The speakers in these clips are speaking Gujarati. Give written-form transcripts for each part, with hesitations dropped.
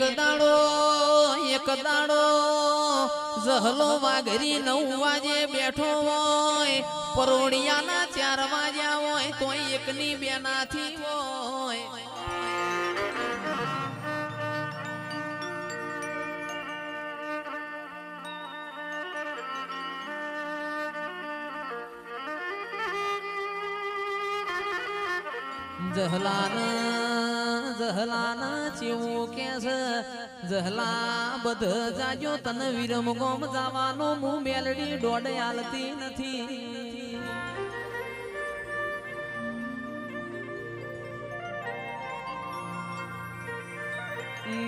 એક દાડો જહલો વાઘરી 9 વાગે બેઠો હોય, પરોડિયાના 4 વાગ્યા હોય તોય એકની બેનાથી હોય. જહલાન ચેવું કે છે, જહલા બધ જાજો તન વિરમ ગોમ જવાનો મું મેલડી દોડ આલતી નથી.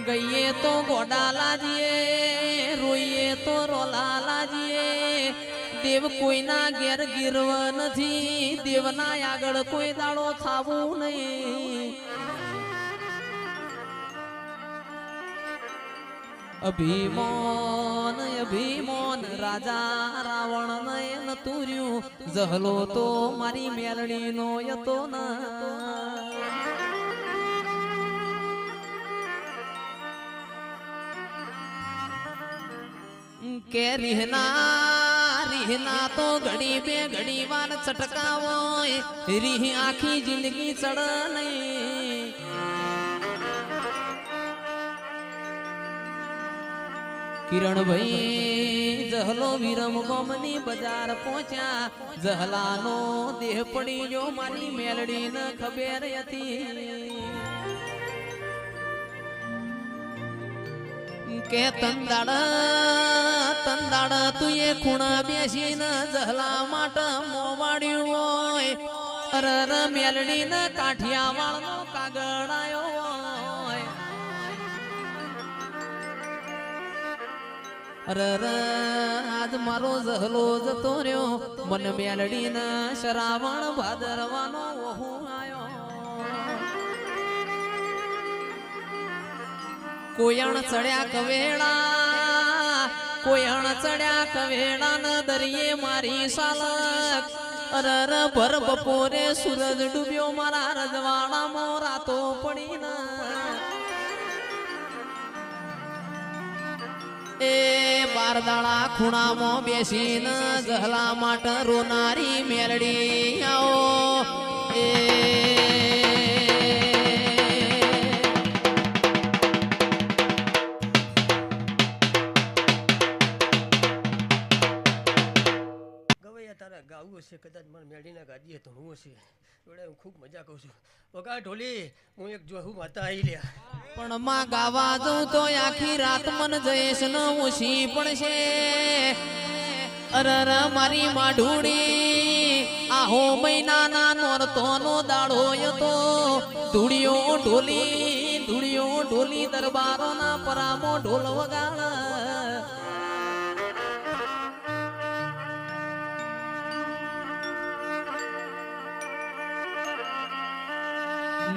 ગઈએ તો ગોડા લાજીએ, રોઈએ તો રોલા લાજીએ. દેવ કોઈના ઘેર ગીરવ નથી, દેવના આગળ કોઈ દાડો થાવું નહીં. અભિમાન રાજા રાવણ નયન તુર્યું, જહલો તો મારી મેલડી નો યતો ના. કે રીહના તો ઘડી બે ઘડી વાર ચટકાવો, રીહ આખી જિંદગી ચડ નહીં. કિરણભાઈ જહલો વિરમ ગોમની બજાર પહોંચ્યા, જહલાનો દેહ પડી જો મારી મેલડી ન ખબર હતી. કે તંદાડ તું એ ખૂણા બેસીને જહલા માટે મોવાડ્યું હોય. અરર મેલડી ને કાઠિયાવાડ નો કાગળ આયો હોય. અરર આજ મારો જહલો જતો રહ્યો, મન મેલડી ને શ્રાવણ ભાદરવાનો ઓહુ આયો. કોયણ ચડ્યા કવેળા ન દરિયે મારી સાલક. અરર ભર બપોરે સૂરજ ડૂબ્યો મારા રજવાડામાં રાતો પડી ના. એ બારદાળા ખૂણામાં બેસીને જહલા માટે રોનારી મેલડી આવો. એ ગાવું હશે કદાચ મારે મેળીના ગાડીએ તો હું હશે જોડે હું ખૂબ મજા કહું છું. વગા ઢોલી હું એક જોઉં માતા આવી લ્યા, પણ માં ગાવા જઉં તો આખી રાત મન જઈશ ન ઓછી પડશે. અરર મારી માઢુડી આહો મહિનાના નોરતોનો દાડો હતો. ધૂળિયો ઢોલી દરબારોના પરામો ઢોલ વગાડ.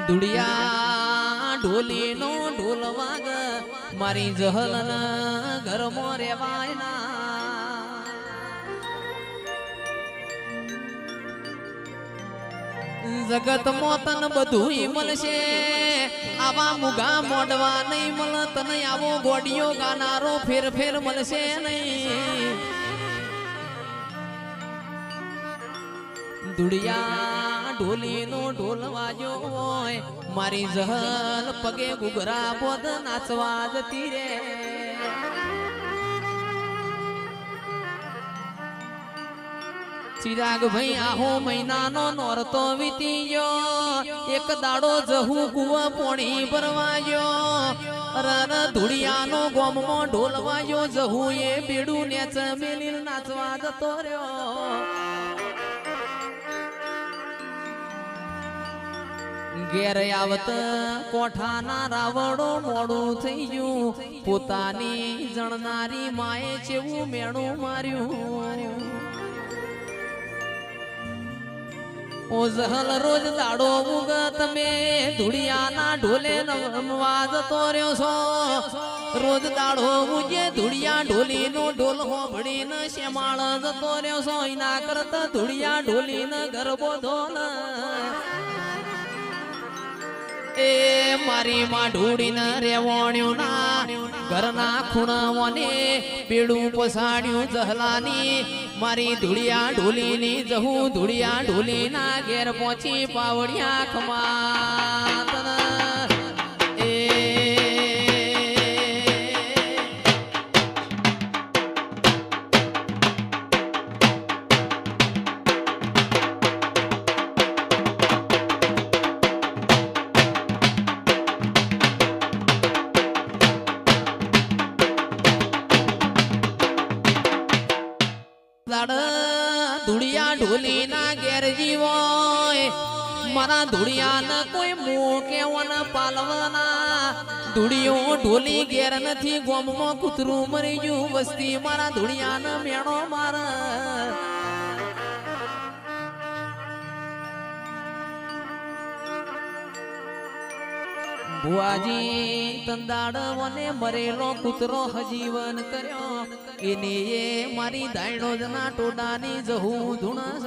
દુડિયા ઢોલી નો ઢોલ વાગ, મારી જહલ ઘરમાં રેવાય ના. જગત મોતન બધું મળશે, આવા મુગા મોડવા નહીં મળ. તને આવો ગોડિયો ગાનારો ફેર મળશે નહીં. દુડિયા ઢોલી નો ઢોલ વાજો હોય, મારી જહલ પગે ઘૂઘરા બોધ નાચવા જતી રે. ચિરાગ ભાઈ આહો મહિનાનો નોરતો વીતી ગયો, એક દાડો જહુ કુવા પોણી ભરવા ગયો. અરર ધુડિયાનો ગોમમાં ઢોલ વાજો, જહુ એ બેડું નેચ મેલીલ નાચવા જતો રહ્યો. ઘેર આવત કોઠાના રાવડો મોડું થઈ ગયું, પોતાની જણનારી માએ ચેવું મેણું માર્યું. ઓ જહલ રોજ દાડો ઉગ તમે ધુડિયાના ઢોલે રમવા જતો રહ્યો છો. રોજ દાડો ઉગે ધુડિયા ઢોલી નો ઢોલ હોભળીને શેમાળ જતો રહ્યો છો. એના કરતા ધુડિયા ઢોલીને ગરબો ધોલ. એ મારી માં ઢૂડીને રેવણ્યું ના ઘરના ખૂણાઓને પેડું પસાડ્યું જહલાની મારી ધૂળિયા ઢોલીની જહું ધૂળિયા ઢોલીના ઘેર પહોંચી પાવડિયા ખમાતન એ ધૂળિયા ઢોલી ના ઘેર જીવોય મારા ધૂળિયા ન કોઈ મોં કેવન પાલવાના ધૂળિયો ઢોલી ઘેર નથી ગોમમાં કૂતરું મરી ગયું વસ્તી મારા ધૂળિયા ન મેણો મારા ભુવાજી તંદાડ વને મરેલો કૂતરો હજીવન કર્યો એને એ મારી દાયણો જના ટોડાની જહું ધૂણસ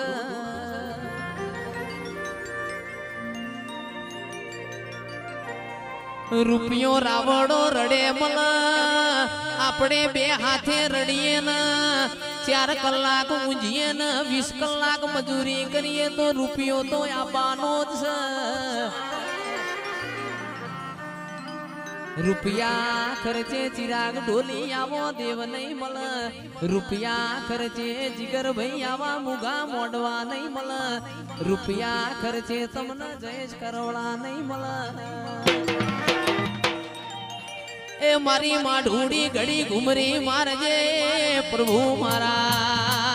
રૂપિયો રાવડો રડે મલ આપણે બે હાથે રડીએ ને 4 કલાક ઊંઘીએ ને 20 કલાક મજૂરી કરીએ તો રૂપિયો તો આપવાનો જ છે રૂપિયા ખર્ચે ચિરાગ ઢોલી આવો દેવ નહીં મળ રૂપિયા ખર્ચે જીગર ભાઈ આવા મુગા મોડવા નહીં મળ રૂપિયા ખર્ચે તમને જયેશ કરોડા નહીં મળ એ મારી માં ઢૂડી ઘડી ઘુમરી મારજે પ્રભુ મારા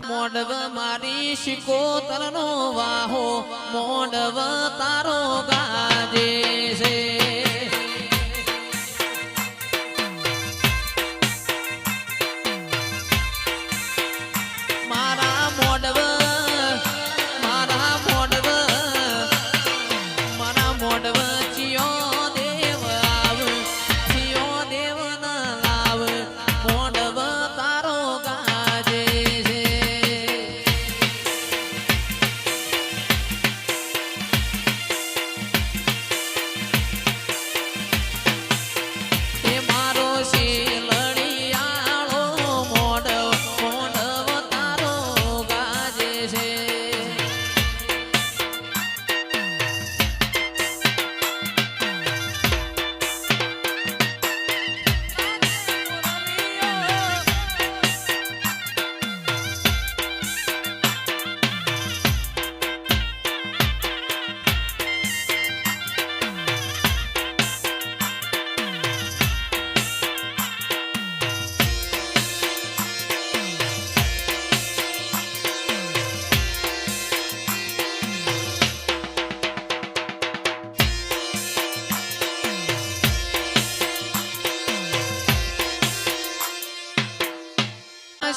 મોડવ મારી શિકોતરનો વાહો મોડવ તારો ગાજે છે મારા મોડવ ચિયો દેવ આવ ચિયો દેવ ના લાવ મોડવ તારો ગાજે છે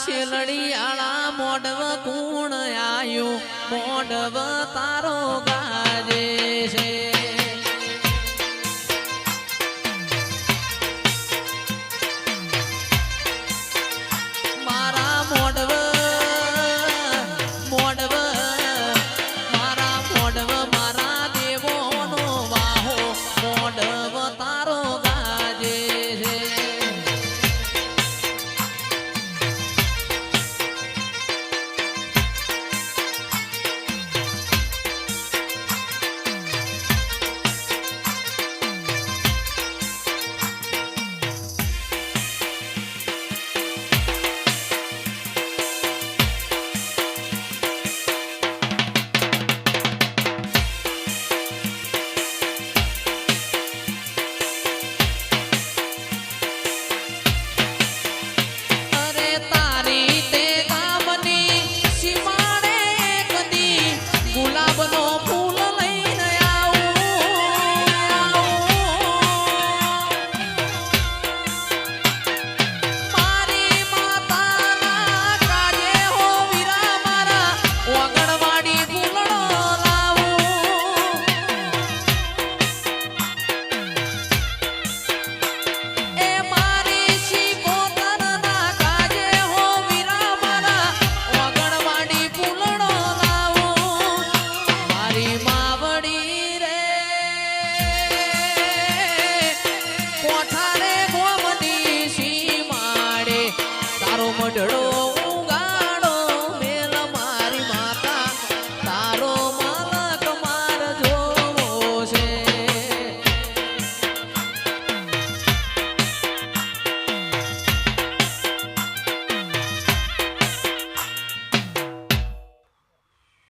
શેલડિયાળા મોડવ કુણ આયો મોડવ તારો ગાજે છે